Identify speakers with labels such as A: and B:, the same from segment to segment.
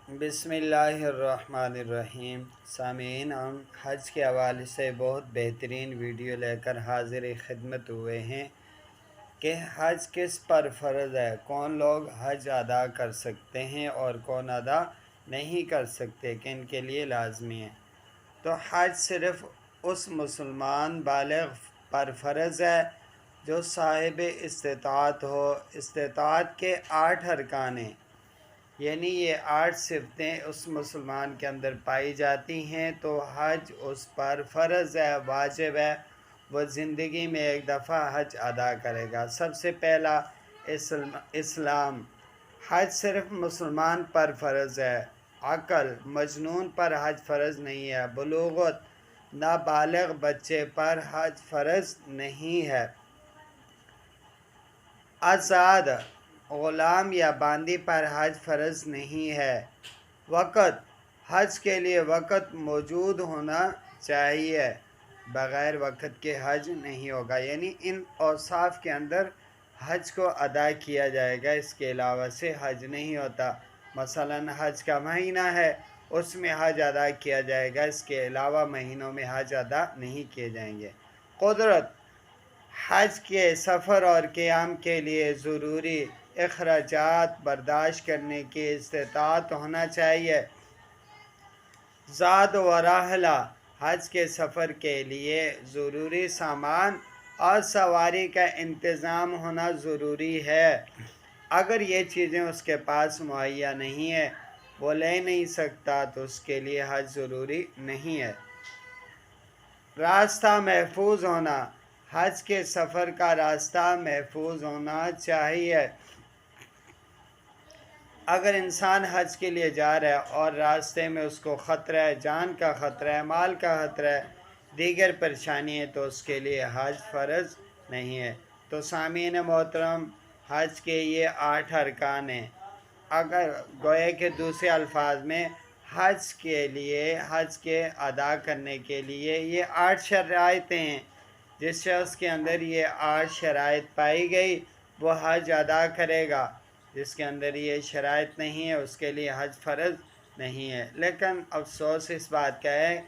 A: बिस्मिल्लाहिर्रहमानिर्रहीम। सामीन, हम हज के हवाले से बहुत बेहतरीन वीडियो लेकर हाजिर खिदमत हुए हैं कि हज किस पर फ़र्ज़ है, कौन लोग हज अदा कर सकते हैं और कौन अदा नहीं कर सकते, किन के लिए लाजमी है। तो हज सिर्फ़ उस मुसलमान बालिग़ पर फ़र्ज़ है जो साहिब इस्तिताअत हो। इस्तिताअत के 8 अरकान हैं, यानी ये 8 सिफ़तें उस मुसलमान के अंदर पाई जाती हैं, तो हज उस पर फ़र्ज़ है, वाजिब है। वह ज़िंदगी में एक दफ़ा हज अदा करेगा। सबसे पहला इस्लाम। हज सिर्फ़ मुसलमान पर फ़र्ज़ है। अक़ल, मजनून पर हज फ़र्ज़ नहीं है। बुलूगत, नाबालिग़ बच्चे पर हज फ़र्ज़ नहीं है। आज़ाद, ग़ुलाम या बांदी पर हज फ़र्ज़ नहीं है। वक़्त, हज के लिए वक़्त मौजूद होना चाहिए, बग़ैर वक़्त के हज नहीं होगा। यानी इन औसाफ़ के अंदर हज को अदा किया जाएगा, इसके अलावा से हज नहीं होता। मसलन हज का महीना है, उसमें हज अदा किया जाएगा, इसके अलावा महीनों में हज अदा नहीं किए जाएंगे। क़ुदरत, हज के सफ़र और क़ियाम के लिए ज़रूरी अखराजात बर्दाश्त करने की इस्तिताअत होना चाहिए। ज़ाद व राहला, हज के सफ़र के लिए ज़रूरी सामान और सवारी का इंतज़ाम होना ज़रूरी है। अगर ये चीज़ें उसके पास मुहैया नहीं है, वो ले नहीं सकता, तो उसके लिए हज ज़रूरी नहीं है। रास्ता महफूज होना, हज के सफ़र का रास्ता महफूज होना चाहिए। अगर इंसान हज के लिए जा रहा है और रास्ते में उसको ख़तरा है, जान का ख़तरा है, माल का ख़तरा है, दीगर परेशानी है, तो उसके लिए हज फ़र्ज़ नहीं है। तो सामीन मोहतरम, हज के ये 8 अरकान हैं। अगर गोया के दूसरे अल्फाज में हज के लिए, हज के अदा करने के लिए ये 8 शराइतें हैं। जिस शख्स के अंदर ये 8 शराइत पाई गई, वो हज अदा करेगा। जिसके अंदर ये शराइत नहीं है, उसके लिए हज फ़र्ज़ नहीं है। लेकिन अफसोस इस बात का है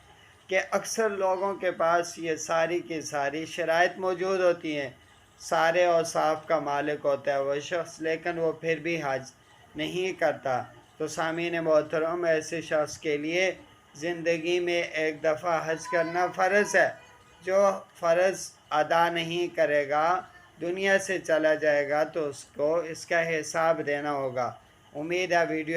A: कि अक्सर लोगों के पास ये सारी की सारी शराइत मौजूद होती हैं, सारे औसाफ का मालिक होता है वह शख्स, लेकिन वो फिर भी हज नहीं करता। तो सामीन मोहतरम, ऐसे शख्स के लिए ज़िंदगी में एक दफ़ा हज करना फ़र्ज़ है। जो फ़र्ज़ अदा नहीं करेगा, दुनिया से चला जाएगा, तो उसको इसका हिसाब देना होगा। उम्मीद है वीडियो